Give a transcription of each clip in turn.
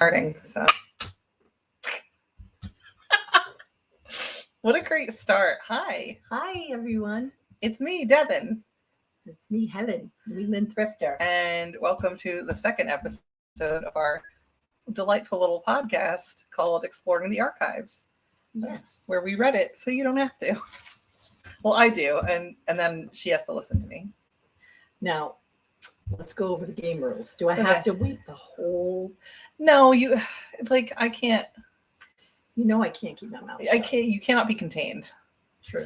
Starting, so what a great start. Hi, everyone. it's me, Devin, It's me, Helen, Leland Thrifter. and welcome to the second episode of our delightful little podcast called Exploring the Archives, Yes. where we read it so you don't have to. Well, I do, and then she has to listen to me. Now, let's go over the game rules. Do I have to wait the whole? No, you like I can't. You know I can't keep my mouth shut. I can't. You cannot be contained. True.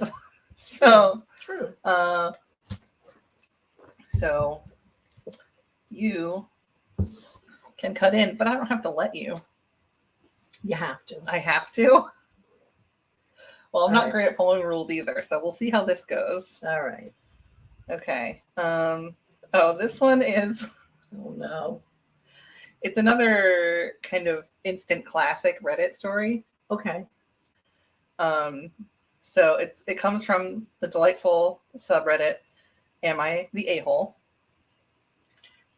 So True. So you can cut in, but I don't have to let you. You have to. I have to. Well, I'm not right. great at following rules either, so we'll see how this goes. All right. Okay. Oh, this one is. Oh no. It's another kind of instant classic Reddit story. Okay. So it comes from the delightful subreddit, Am I the A-hole?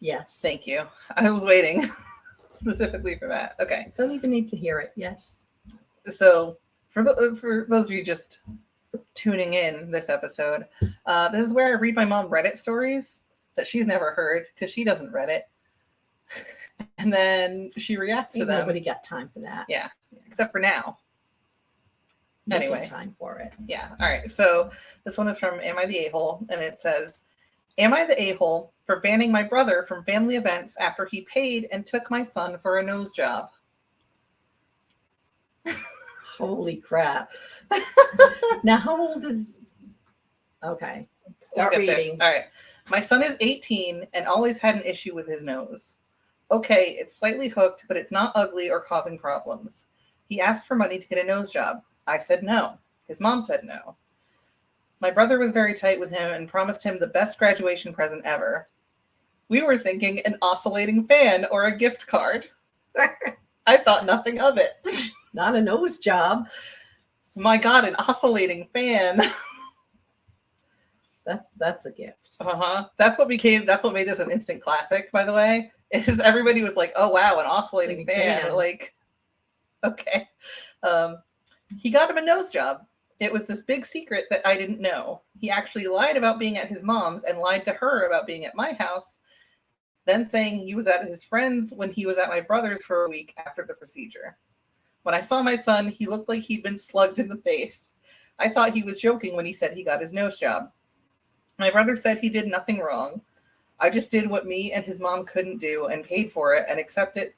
Yes. Thank you. I was waiting specifically for that. Okay. Don't even need to hear it. Yes. So for those of you just tuning in this episode, this is where I read my mom Reddit stories that she's never heard because she doesn't Reddit. And then she reacts to them. Nobody got time for that. Yeah, except for now. Anyway. Time for it. Yeah. All right. So this one is from Am I the A-hole? And it says, Am I the a-hole for banning my brother from family events after he paid and took my son for a nose job? Holy crap. Now, how old is... Okay. Start reading. All right. My son is 18 and always had an issue with his nose. Okay, it's slightly hooked, but it's not ugly or causing problems. He asked for money to get a nose job. I said no. His mom said no. My brother was very tight with him and promised him the best graduation present ever. We were thinking an oscillating fan or a gift card. I thought nothing of it. Not a nose job. My God, an oscillating fan. That's a gift. That's what made this an instant classic, by the way. Is everybody was like, oh wow, an oscillating fan. Like, okay. He got him a nose job. It was this big secret that I didn't know. He actually lied about being at his mom's and lied to her about being at my house, then saying he was at his friend's when he was at my brother's for a week after the procedure. When I saw my son, he looked like he'd been slugged in the face. I thought he was joking when he said he got his nose job. My brother said he did nothing wrong. I just did what me and his mom couldn't do and paid for it and accept it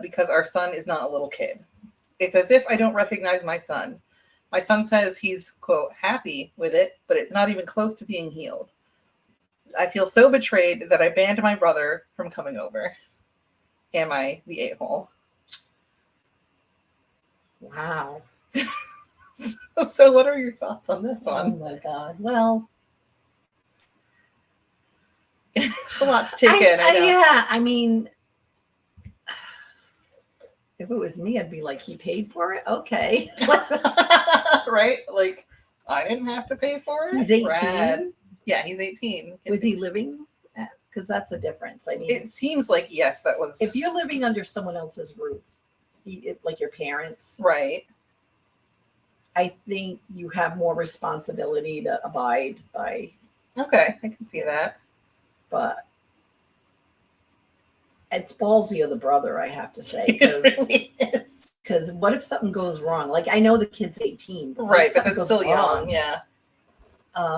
because our son is not a little kid. It's as if I don't recognize my son. My son says he's, quote, happy with it, but it's not even close to being healed. I feel so betrayed that I banned my brother from coming over. Am I the a-hole? Wow. So what are your thoughts on this one? Oh my God. Well, it's a lot to take in. I know. Yeah, I mean, if it was me, I'd be like, he paid for it? Okay. Right? Like, I didn't have to pay for it. He's 18? Rad. Yeah, he's 18. Was he living? Because that's a difference. I mean, it seems like, yes, that was... If you're living under someone else's roof, like your parents. Right. I think you have more responsibility to abide by. Okay, I can see that. But it's ballsy of the brother, I have to say. It really is. Because what if something goes wrong? Like, I know the kid's 18. Right, but that's still young, yeah.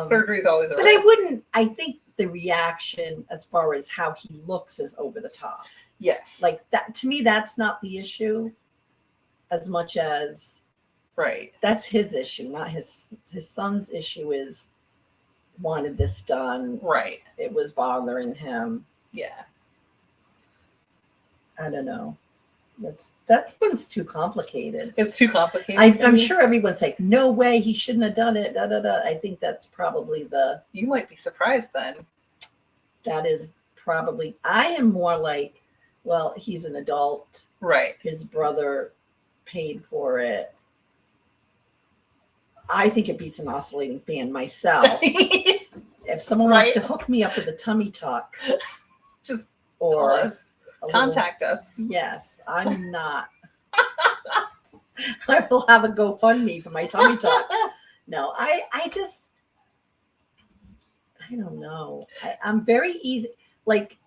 Surgery's always a risk. I think the reaction as far as how he looks is over the top. Yes. Like, that, to me, that's not the issue as much as... Right. That's his issue, not his son's issue is wanted this done. Right. It was bothering him. Yeah. I don't know. That one's too complicated. It's too complicated. I'm sure everyone's like, no way, he shouldn't have done it. Da, da, da. I think that's probably You might be surprised then. That is probably... I am more like, well, he's an adult. Right. His brother paid for it. I think it beats an oscillating fan myself. If someone wants to hook me up with a tummy tuck, just or call us. Contact us. Yes, I'm not. I will have a GoFundMe for my tummy tuck. No, I don't know. I'm very easy. Like,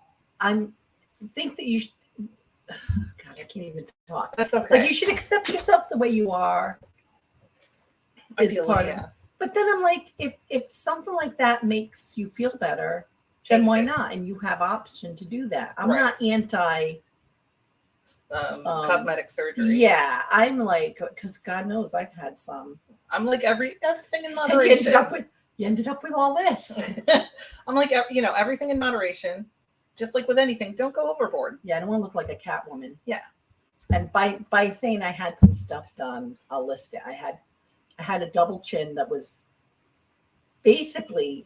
think that you should, God, I can't even talk. That's okay. Like, you should accept yourself the way you are. Ideally, yeah. But then I'm like, if something like that makes you feel better, then why not? And you have option to do that. I'm not anti cosmetic surgery. Yeah, I'm like, because God knows I've had some. I'm like everything in moderation. And you ended up with all this. I'm like, everything in moderation. Just like with anything, don't go overboard. Yeah, I don't want to look like a cat woman. Yeah. And by saying I had some stuff done, I'll list it. I had a double chin that was basically,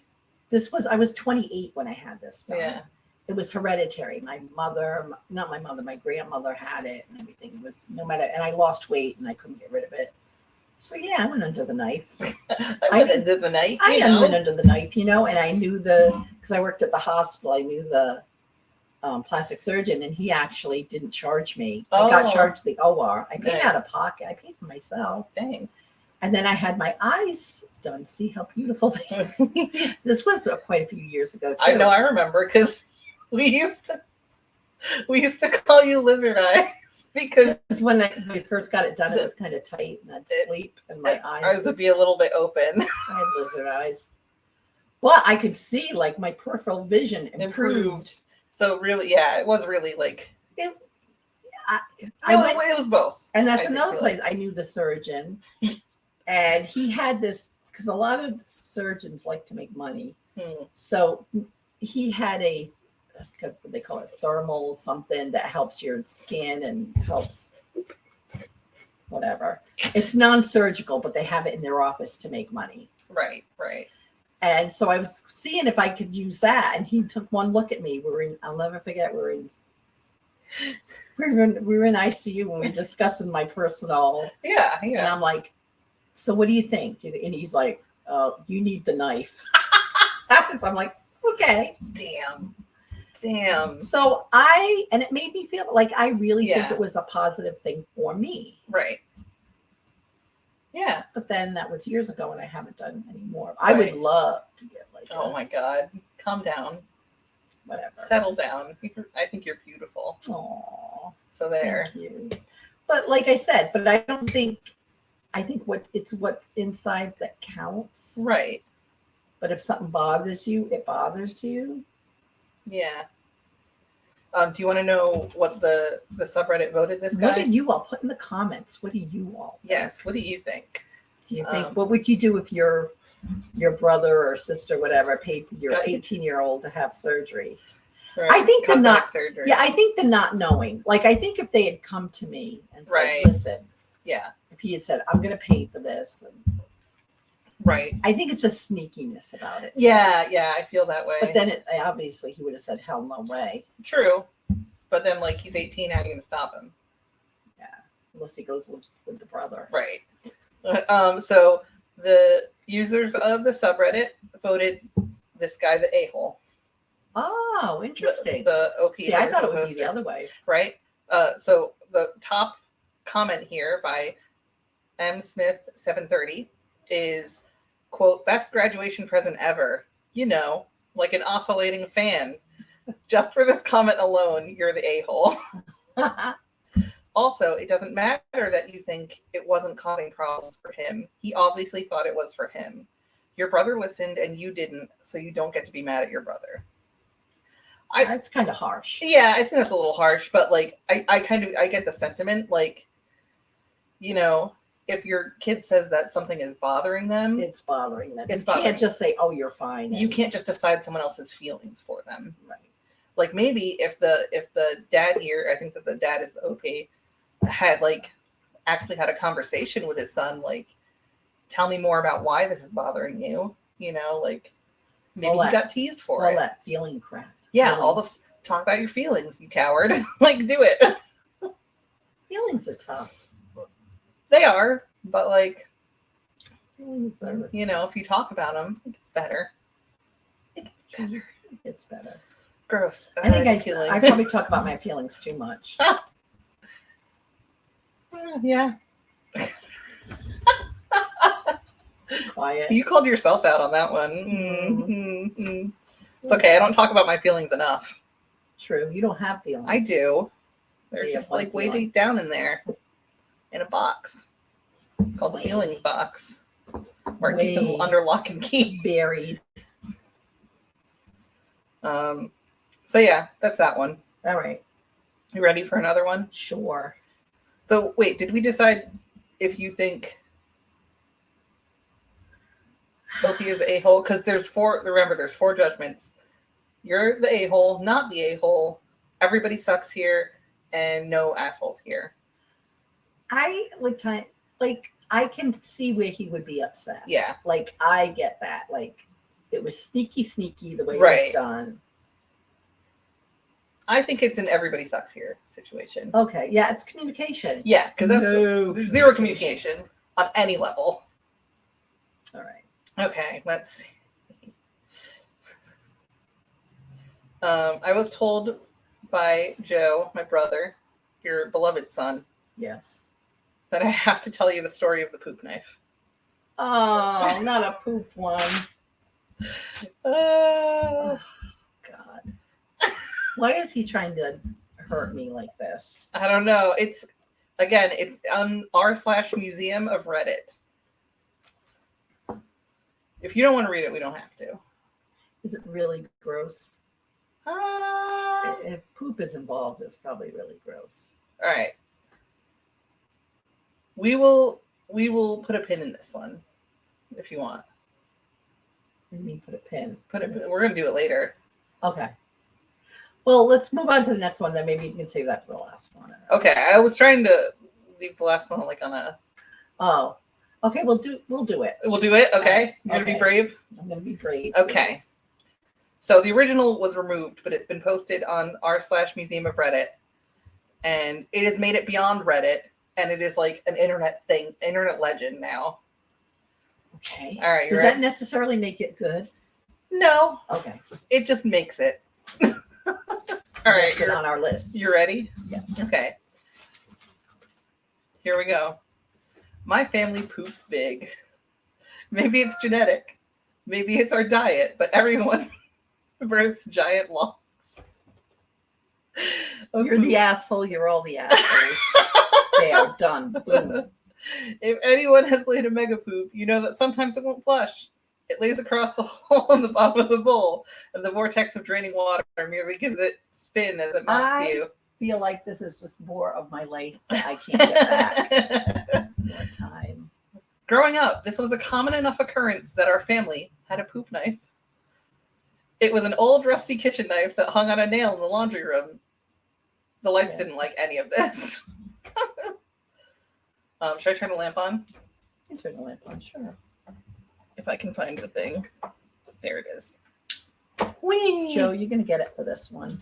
I was 28 when I had this done. Yeah. It was hereditary. My grandmother had it and everything. It was no matter, and I lost weight and I couldn't get rid of it. So yeah, I went under the knife. I went under the knife, and I knew because I worked at the hospital, I knew the plastic surgeon, and he actually didn't charge me. I got charged the OR. I paid out of pocket. I paid for myself. Dang. And then I had my eyes done. See how beautiful they are. This was quite a few years ago too. I know, I remember, because we used to call you lizard eyes because when I first got it done, it was kind of tight, and I'd sleep, and my eyes would be a little bit open. I had lizard eyes, but I could see, like, my peripheral vision improved. So really, yeah, it was really like it was both. And that's another place. I knew the surgeon, and he had this, because a lot of surgeons like to make money. So he had they call it thermal something that helps your skin and helps whatever. It's non-surgical, but they have it in their office to make money. Right. And so I was seeing if I could use that, and he took one look at me. I'll never forget. We were in ICU when we were discussing my personal. Yeah. And I'm like, so what do you think? And he's like, you need the knife. I'm like, okay. Damn. So and it made me feel like I really think it was a positive thing for me. Right. Yeah. But then that was years ago, and I haven't done anymore. Right. I would love to get like Oh my God. Calm down. Whatever. Settle down. I think you're beautiful. Aww. So there. Thank you. But like I said, I think what's inside that counts. Right. But if something bothers you, it bothers you. Yeah. Do you want to know what the subreddit voted this guy? What do you all put in the comments? What do you all think? Yes. What do you think? Do you think what would you do if your brother or sister, whatever, paid for your 18-year-old to have surgery? Right. I think surgery. Yeah, I think the not knowing. Like, I think if they had come to me and said, listen, if he had said, I'm going to pay for this. Right. I think it's a sneakiness about it. Yeah, I feel that way. But then obviously he would have said, hell no way. True. But then, like, he's 18, how are you going to stop him? Yeah. Unless he lives with the brother. Right. So the users of the subreddit voted this guy the a-hole. Oh, interesting. The OP. See, I thought it would be the other way. Right. So the top comment here by M Smith 730 is, quote, best graduation present ever. Like an oscillating fan. Just for this comment alone, you're the a-hole. Also, it doesn't matter that you think it wasn't causing problems for him. He obviously thought it was for him. Your brother listened and you didn't, so you don't get to be mad at your brother. That's kind of harsh. Yeah, I think that's a little harsh, but like I get the sentiment. Like, if your kid says that something is bothering them, it's bothering them. You can't just say, "Oh, you're fine." You can't just decide someone else's feelings for them. Right. Like, maybe if the dad here, I think that the dad is the OP, had actually had a conversation with his son, like, tell me more about why this is bothering you. Maybe he got teased for it. All that feeling crap. Yeah, all this talk about your feelings, you coward. Like, do it. Feelings are tough. They are, but feelings are, if you talk about them, it gets better. It's better. Gross. I think I probably talk about my feelings too much. Yeah. Quiet. You called yourself out on that one. Mm-hmm. It's okay. I don't talk about my feelings enough. True. You don't have feelings. I do. They're just like way deep down in there, in a box called the feelings box, where I keep them under lock and key. Buried. So yeah, that's that one. All right. You ready for another one? Sure. So wait, did we decide if you think Opie is the a-hole? Because there's four. Remember, there's four judgments. You're the a-hole, not the a-hole. Everybody sucks here, and no assholes here. I can see where he would be upset. Yeah. Like, I get that. Like, it was sneaky the way it was done. I think it's an everybody sucks here situation. Okay. Yeah, it's communication. Yeah, because that's zero communication on any level. All right. Okay, let's see. I was told by Joe, my brother, your beloved son. Yes. That I have to tell you the story of the poop knife. Oh, not a poop one. Oh, God. Why is he trying to hurt me like this? I don't know. It's on r/museum of Reddit. If you don't want to read it, we don't have to. Is it really gross? If poop is involved, it's probably really gross. All right. We will put a pin in this one if you want. What do you mean put a pin? We're gonna do it later. Okay. Well, let's move on to the next one. Then maybe you can save that for the last one. Okay. I was trying to leave the last one like on a. Oh. Okay. We'll do it. We'll do it. Okay. You're gonna be brave. I'm gonna be brave. Okay. Please. So the original was removed, but it's been posted on r/museum of Reddit, and it has made it beyond Reddit, and it is like an internet legend now. Okay. All right. Does that necessarily make it good? No. Okay. It just makes it. All right. You're on our list. You ready? Yeah. Okay. Here we go. My family poops big. Maybe it's genetic. Maybe it's our diet, but everyone births giant lungs. You're the asshole. You're all the assholes. They are done. Boom. If anyone has laid a mega poop, you know that sometimes it won't flush. It lays across the hole in the bottom of the bowl, and the vortex of draining water merely gives it spin as it mocks you. I feel like this is just more of my life that I can't get back. More time. Growing up, this was a common enough occurrence that our family had a poop knife. It was an old rusty kitchen knife that hung on a nail in the laundry room. The lights didn't like any of this. Should I turn the lamp on? You can turn the lamp on, sure. If I can find the thing. There it is. Whee! Joe, you're going to get it for this one.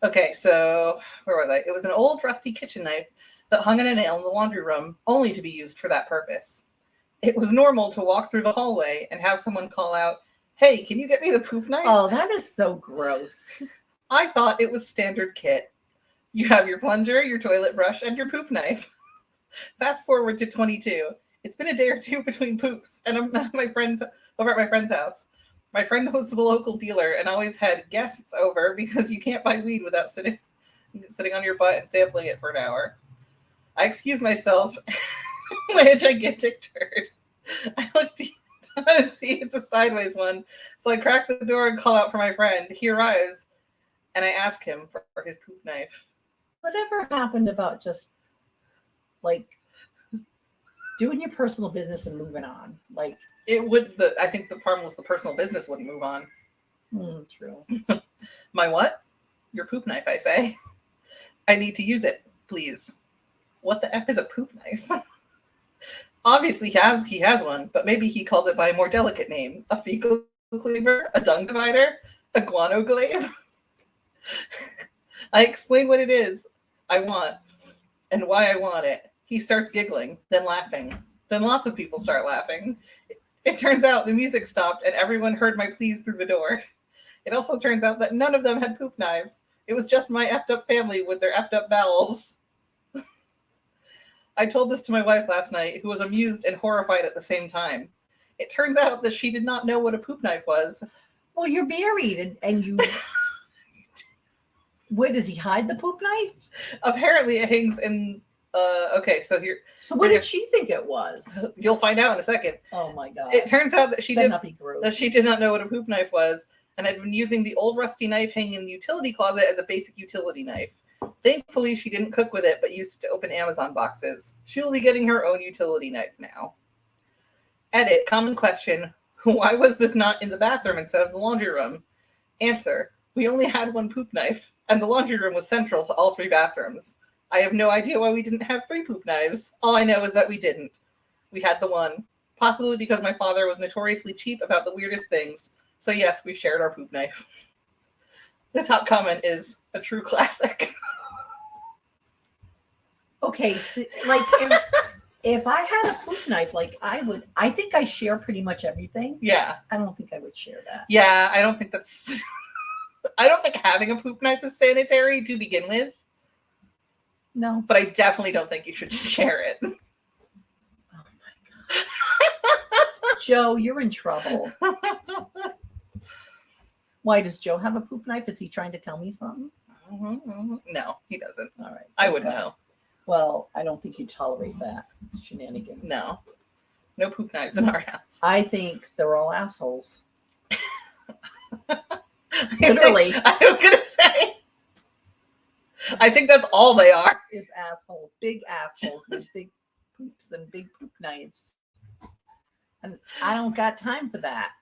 Okay, so where was I? It was an old rusty kitchen knife that hung on a nail in the laundry room, only to be used for that purpose. It was normal to walk through the hallway and have someone call out, "Hey, can you get me the poop knife?" Oh, that is so gross. I thought it was standard kit. You have your plunger, your toilet brush, and your poop knife. Fast forward to 22. It's been a day or two between poops, and I'm over at my friend's house. My friend was the local dealer and always had guests over because you can't buy weed without sitting on your butt and sampling it for an hour. I excuse myself by a gigantic turd. I look deep and see it's a sideways one, so I crack the door and call out for my friend. He arrives, and I ask him for his poop knife. Whatever happened about just like doing your personal business and moving on? Like it would. I think the problem was the personal business wouldn't move on. True. My what? Your poop knife, I say. I need to use it, please. What the F is a poop knife? Obviously, he has one, but maybe he calls it by a more delicate name: a fecal cleaver, a dung divider, a guano glaive. I explain what it is I want and why I want it. He starts giggling, then laughing. Then lots of people start laughing. It turns out the music stopped and everyone heard my pleas through the door. It also turns out that none of them had poop knives. It was just my effed up family with their effed up bowels. I told this to my wife last night, who was amused and horrified at the same time. It turns out that she did not know what a poop knife was. Well, you're married and you... Where does he hide the poop knife? Apparently it hangs in... okay, so here... So what did she think it was? You'll find out in a second. Oh my God. It turns out that she did not know what a poop knife was and had been using the old rusty knife hanging in the utility closet as a basic utility knife. Thankfully, she didn't cook with it, but used it to open Amazon boxes. She will be getting her own utility knife now. Edit, common question. Why was this not in the bathroom instead of the laundry room? Answer, we only had one poop knife, and the laundry room was central to all 3 bathrooms. I have no idea why we didn't have 3 poop knives. All I know is that we didn't. We had the one. Possibly because my father was notoriously cheap about the weirdest things. So yes, we shared our poop knife. The top comment is a true classic. Okay, so, like if I had a poop knife, like I think I share pretty much everything. Yeah. I don't think I would share that. Yeah, I don't think that's... I don't think having a poop knife is sanitary to begin with. No. But I definitely don't think you should share it. Oh my God. Joe, you're in trouble. Why does Joe have a poop knife? Is he trying to tell me something? No, he doesn't. All right. I would know. Well, I don't think you tolerate that shenanigans. No poop knives in our house. I think they're all assholes. Literally. I was going to say. I think that's all they are. Is assholes. Big assholes with big poops and big poop knives. And I don't got time for that.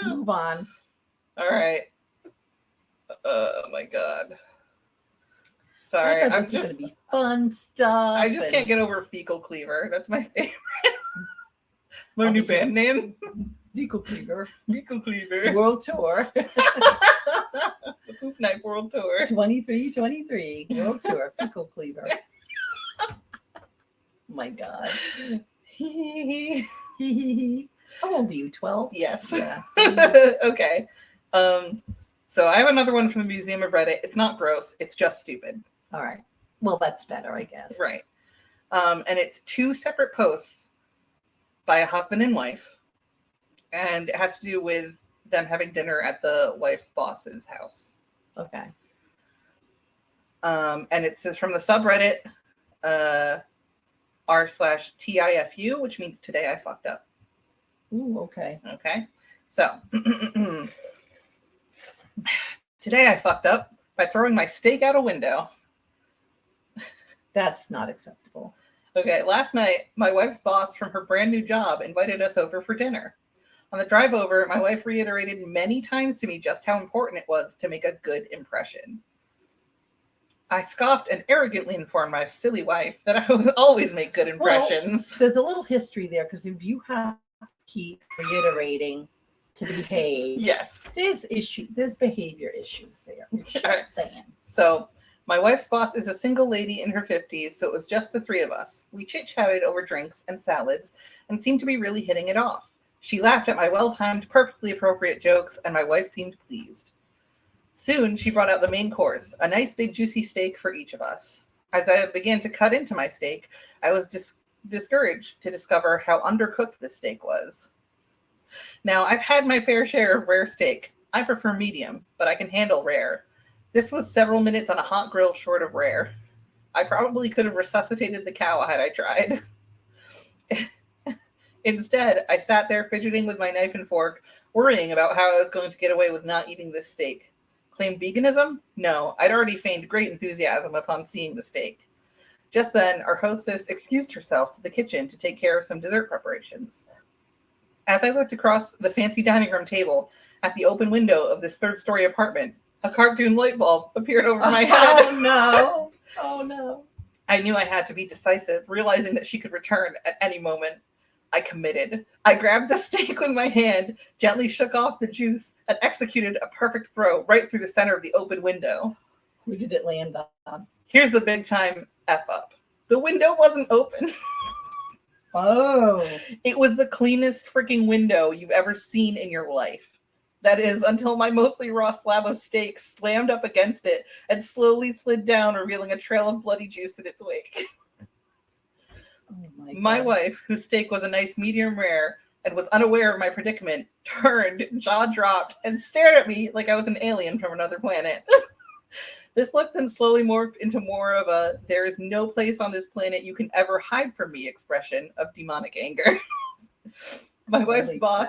Move on. All right. Oh my God. Sorry. I thought this was going to be fun stuff. I just can't get over Fecal Cleaver. That's my favorite. It's my new band name. Fecal Cleaver. Fecal Cleaver. World Tour. The Poop Knife World Tour. 23 World Tour. Fecal Cleaver. Oh my God. How old are you? 12? Yes. Yeah. Okay. So I have another one from the Museum of Reddit. It's not gross. It's just stupid. All right. Well, that's better, I guess. Right. And it's 2 separate posts by a husband and wife. And it has to do with them having dinner at the wife's boss's house. Okay. And it says from the subreddit r/TIFU, which means today I fucked up. Ooh, okay. Okay. So today I fucked up by throwing my steak out a window. That's not acceptable. Okay, last night, my wife's boss from her brand new job invited us over for dinner. On the drive over, my wife reiterated many times to me just how important it was to make a good impression. I scoffed and arrogantly informed my silly wife that I would always make good impressions. Well, there's a little history there, because if you have to keep reiterating to behave, yes, there's behavior issues there. Just saying. So my wife's boss is a single lady in her 50s, so it was just the 3 of us. We chit-chatted over drinks and salads and seemed to be really hitting it off. She laughed at my well-timed, perfectly appropriate jokes, and my wife seemed pleased. Soon, she brought out the main course, a nice big juicy steak for each of us. As I began to cut into my steak, I was discouraged to discover how undercooked the steak was. Now, I've had my fair share of rare steak. I prefer medium, but I can handle rare. This was several minutes on a hot grill short of rare. I probably could have resuscitated the cow had I tried. Instead, I sat there fidgeting with my knife and fork, worrying about how I was going to get away with not eating this steak. Claim veganism? No, I'd already feigned great enthusiasm upon seeing the steak. Just then, our hostess excused herself to the kitchen to take care of some dessert preparations. As I looked across the fancy dining room table at the open window of this 3rd-story apartment, a cartoon light bulb appeared over my head. Oh, no. Oh, no. I knew I had to be decisive, realizing that she could return at any moment. I committed. I grabbed the steak with my hand, gently shook off the juice, and executed a perfect throw right through the center of the open window. Who did it land on? Here's the big time F up. The window wasn't open. Oh. It was the cleanest freaking window you've ever seen in your life. That is, until my mostly raw slab of steak slammed up against it and slowly slid down, revealing a trail of bloody juice in its wake. Oh my wife, whose steak was a nice medium rare and was unaware of my predicament, turned, jaw dropped, and stared at me like I was an alien from another planet. This look then slowly morphed into more of a "there is no place on this planet you can ever hide from me" expression of demonic anger. My wife's boss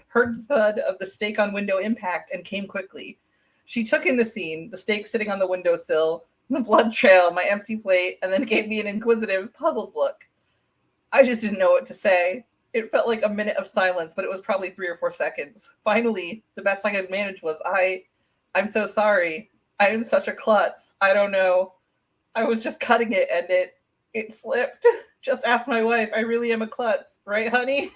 heard the thud of the steak on window impact and came quickly. She took in the scene, the steak sitting on the windowsill, the blood trail, my empty plate, and then gave me an inquisitive, puzzled look. I just didn't know what to say. It felt like a minute of silence, but it was probably 3 or 4 seconds. Finally, the best I could manage was, I'm so sorry. I am such a klutz. I don't know. I was just cutting it and it slipped. Just ask my wife. I really am a klutz. Right, honey?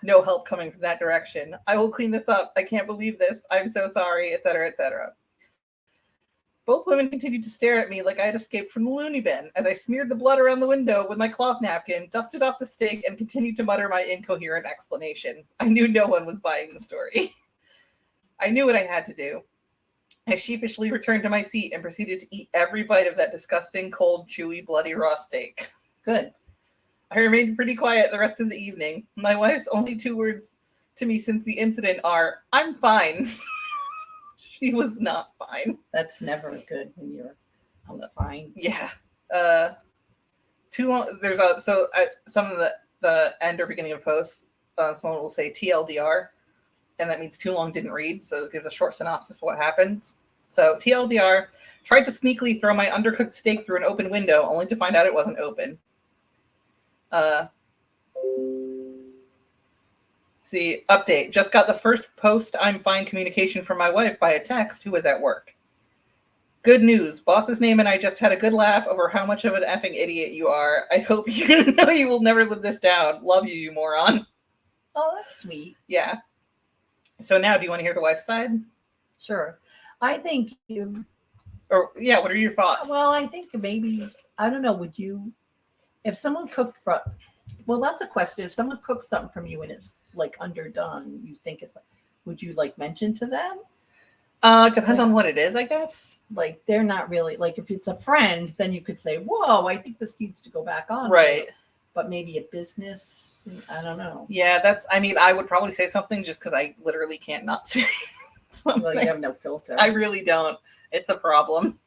No help coming from that direction. I will clean this up. I can't believe this. I'm so sorry, etc., etc. Both women continued to stare at me like I had escaped from the loony bin as I smeared the blood around the window with my cloth napkin, dusted off the steak, and continued to mutter my incoherent explanation. I knew no one was buying the story. I knew what I had to do. I sheepishly returned to my seat and proceeded to eat every bite of that disgusting, cold, chewy, bloody raw steak. Good. I remained pretty quiet the rest of the evening. My wife's only 2 words to me since the incident are, "I'm fine." She was not fine. That's never good when you're fine. Yeah. Too long. There's some of the end or beginning of posts. Someone will say TLDR, and that means too long didn't read. So it gives a short synopsis of what happens. So TLDR, tried to sneakily throw my undercooked steak through an open window, only to find out it wasn't open. See, update. Just got the first post "I'm fine" communication from my wife by a text who was at work. Good news. Boss's name and I just had a good laugh over how much of an effing idiot you are. I hope you know you will never live this down. Love you, you moron. Oh, that's sweet. Yeah. So now, do you want to hear the wife's side? Sure. I think what are your thoughts? Well, I think maybe, I don't know, if someone cooked that's a question. If someone cooks something from you and it's like underdone, you think it's like, would you like mention to them? It depends on what it is, I guess. Like, they're not really, like, if it's a friend, then you could say, whoa, I think this needs to go back on. Right. But maybe a business, I don't know. Yeah, I would probably say something just because I literally can't not say something. Well, you have no filter. I really don't. It's a problem.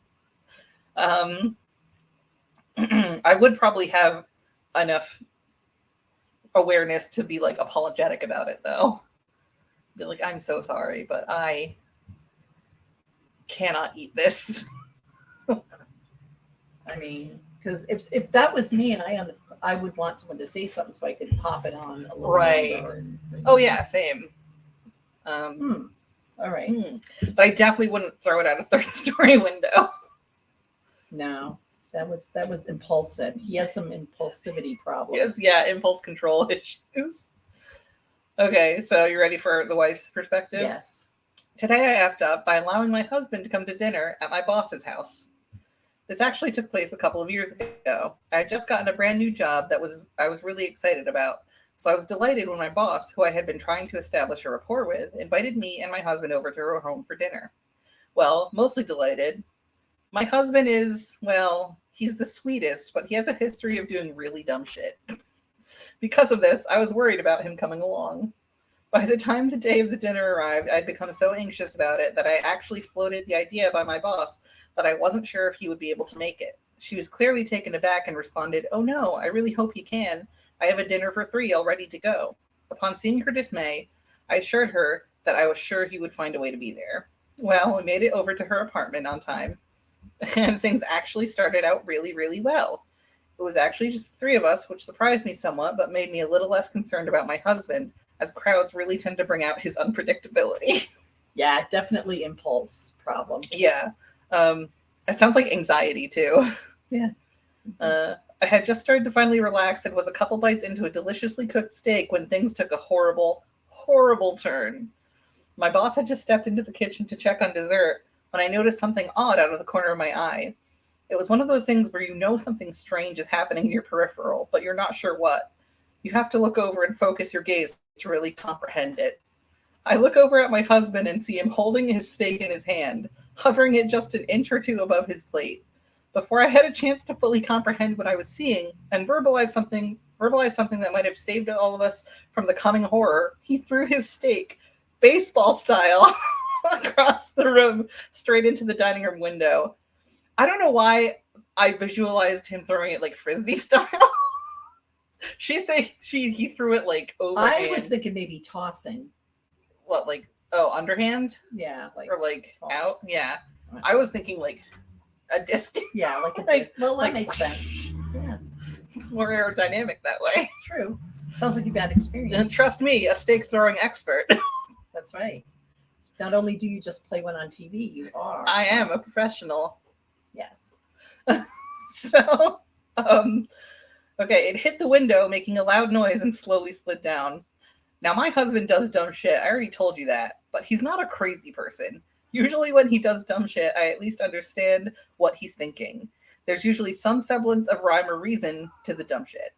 I would probably have enough awareness to be like apologetic about it, though. Be like, I'm so sorry, but I cannot eat this. I mean, because if that was me and I would want someone to say something so I could pop it on a little right. Oh yeah, same. All right. But I definitely wouldn't throw it out a 3rd-story window. No, that was impulsive. He has some impulsivity problems. Yes, yeah, impulse control issues. Okay, so you ready for the wife's perspective? Yes. Today I effed up by allowing my husband to come to dinner at my boss's house. This actually took place a couple of years ago. I had just gotten a brand new job I was really excited about. So I was delighted when my boss, who I had been trying to establish a rapport with, invited me and my husband over to her home for dinner. Well, mostly delighted. My husband is, he's the sweetest, but he has a history of doing really dumb shit. Because of this, I was worried about him coming along. By the time the day of the dinner arrived, I'd become so anxious about it that I actually floated the idea by my boss that I wasn't sure if he would be able to make it. She was clearly taken aback and responded, "Oh no, I really hope he can. I have a dinner for 3 all ready to go." Upon seeing her dismay, I assured her that I was sure he would find a way to be there. Well, we made it over to her apartment on time, and things actually started out really, really well. It was actually just the 3 of us, which surprised me somewhat, but made me a little less concerned about my husband, as crowds really tend to bring out his unpredictability. Yeah, definitely impulse problem. Yeah. It sounds like anxiety, too. Yeah. I had just started to finally relax and was a couple bites into a deliciously cooked steak when things took a horrible, horrible turn. My boss had just stepped into the kitchen to check on dessert when I noticed something odd out of the corner of my eye. It was one of those things where you know something strange is happening in your peripheral, but you're not sure what. You have to look over and focus your gaze to really comprehend it. I look over at my husband and see him holding his steak in his hand, hovering it just an inch or two above his plate. Before I had a chance to fully comprehend what I was seeing and verbalize something that might have saved all of us from the coming horror, he threw his steak, baseball style, across the room, straight into the dining room window. I don't know why I visualized him throwing it like frisbee style. He threw it like overhand. I was thinking maybe tossing. What, like, underhand? Yeah, like or like toss. Out? Yeah. I was thinking like a disc. Yeah, like a disc. Well, that makes sense. Yeah. It's more aerodynamic that way. True. Sounds like you've had experience. And trust me, a steak throwing expert. That's right. Not only do you just play one on TV, you are. I am a professional. Yes. So, okay, it hit the window, making a loud noise and slowly slid down. Now, my husband does dumb shit. I already told you that, but he's not a crazy person. Usually when he does dumb shit, I at least understand what he's thinking. There's usually some semblance of rhyme or reason to the dumb shit.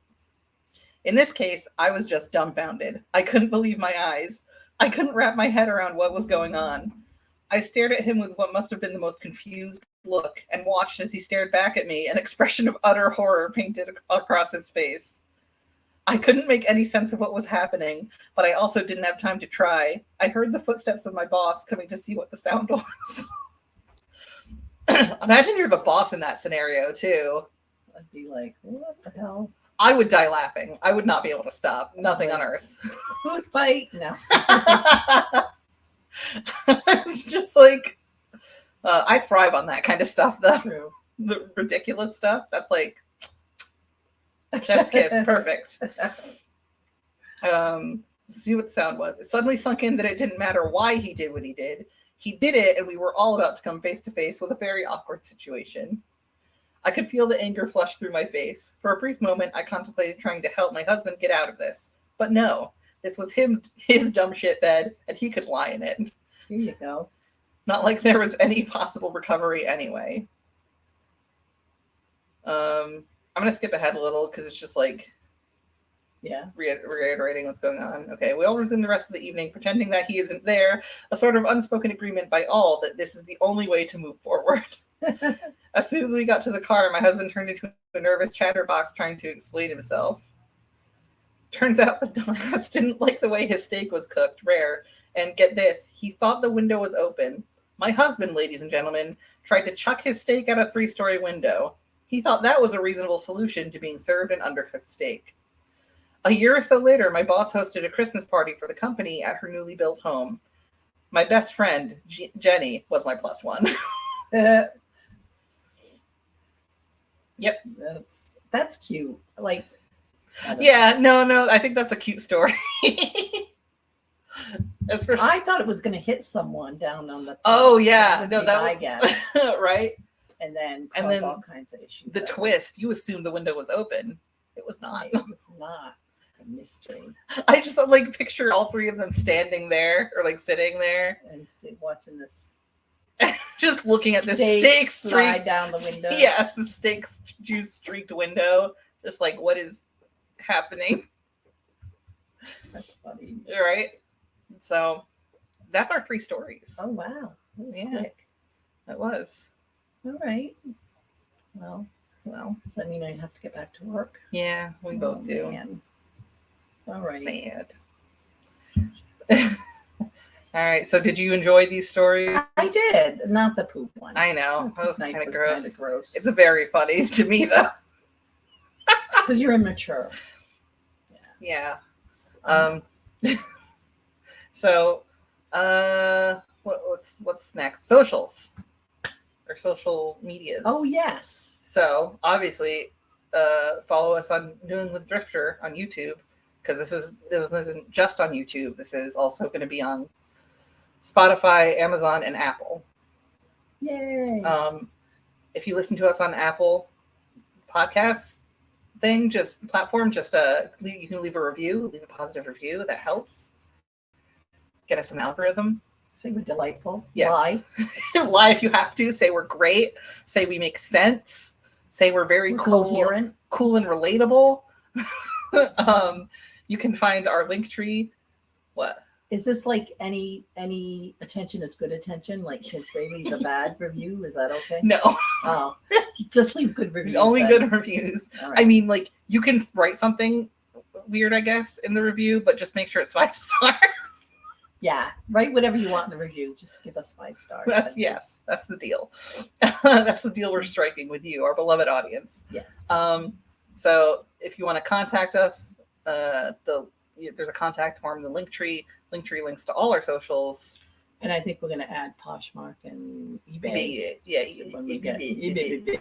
In this case, I was just dumbfounded. I couldn't believe my eyes. I couldn't wrap my head around what was going on. I stared at him with what must have been the most confused look and watched as he stared back at me, an expression of utter horror painted across his face. I couldn't make any sense of what was happening, but I also didn't have time to try. I heard the footsteps of my boss coming to see what the sound was. Imagine you're the boss in that scenario, too. I'd be like, what the hell? I would die laughing. I would not be able to stop. Nothing on earth. Food fight? No. It's just like, I thrive on that kind of stuff, though. True. The ridiculous stuff. That's like, chef's kiss. Perfect. See what the sound was. It suddenly sunk in that it didn't matter why he did what he did. He did it, and we were all about to come face to face with a very awkward situation. I could feel the anger flush through my face. For a brief moment, I contemplated trying to help my husband get out of this. But no, this was his dumb shit bed, and he could lie in it. Here you go. Not like there was any possible recovery anyway. I'm going to skip ahead a little because it's just like, yeah, reiterating what's going on. Okay, we all resume the rest of the evening, pretending that he isn't there, a sort of unspoken agreement by all that this is the only way to move forward. As soon as we got to the car, my husband turned into a nervous chatterbox trying to explain himself. Turns out the dumbass didn't like the way his steak was cooked, rare, and get this, he thought the window was open. My husband, ladies and gentlemen, tried to chuck his steak out a 3-story window. He thought that was a reasonable solution to being served an undercooked steak. A year or so later, my boss hosted a Christmas party for the company at her newly built home. My best friend, Jenny, was my plus one. Yep. That's cute. Like, yeah, no, I think that's a cute story. I thought it was going to hit someone down on the. Oh yeah, that was I guess right. And then all kinds of issues. The twist, you assumed the window was open. It was not. It was not. It's a mystery. I just like picture all three of them standing there or like sitting there and watching this. Just looking at this steak slide down the window. Yes, the steak juice streaked window. Just like, what is happening? That's funny. Right? So that's our 3 stories. Oh, wow. That was quick. That was. All right. Well, does that mean I have to get back to work? Yeah, we both do. Man. All right. Sad. All right. So, did you enjoy these stories? I did. Not the poop one. I know. That was kind of gross. Gross. It's very funny to me, though. Because you're immature. Yeah. So, what's next? Socials or social medias. Oh yes. So obviously, follow us on New England Thrifter on YouTube because this isn't just on YouTube. This is also going to be on Spotify, Amazon, and Apple. Yay! If you listen to us on Apple Podcasts platform, you can leave a review, leave a positive review. That helps get us an algorithm. Say we're delightful. Yes. Lie. Lie if you have to. Say we're great. Say we make sense. Say we're very cool, coherent, cool and relatable. You can find our link tree. What? Is this like any attention is good attention? Like, if they leave a bad review, is that okay? No. Oh, just leave good reviews. Only good reviews. All right. I mean, like, you can write something weird, I guess, in the review, but just make sure it's 5 stars. Yeah, write whatever you want in the review. Just give us 5 stars. That's the deal. That's the deal we're striking with you, our beloved audience. Yes. So if you want to contact us, there's a contact form in the link tree. Link tree links to all our socials. And I think we're going to add Poshmark and eBay. Yeah, when we get eBay.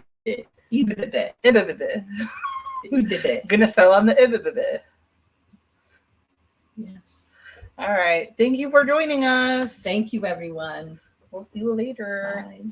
Gonna sell on the eBay. Yes. All right. Thank you for joining us. Thank you, everyone. We'll see you later. Bye.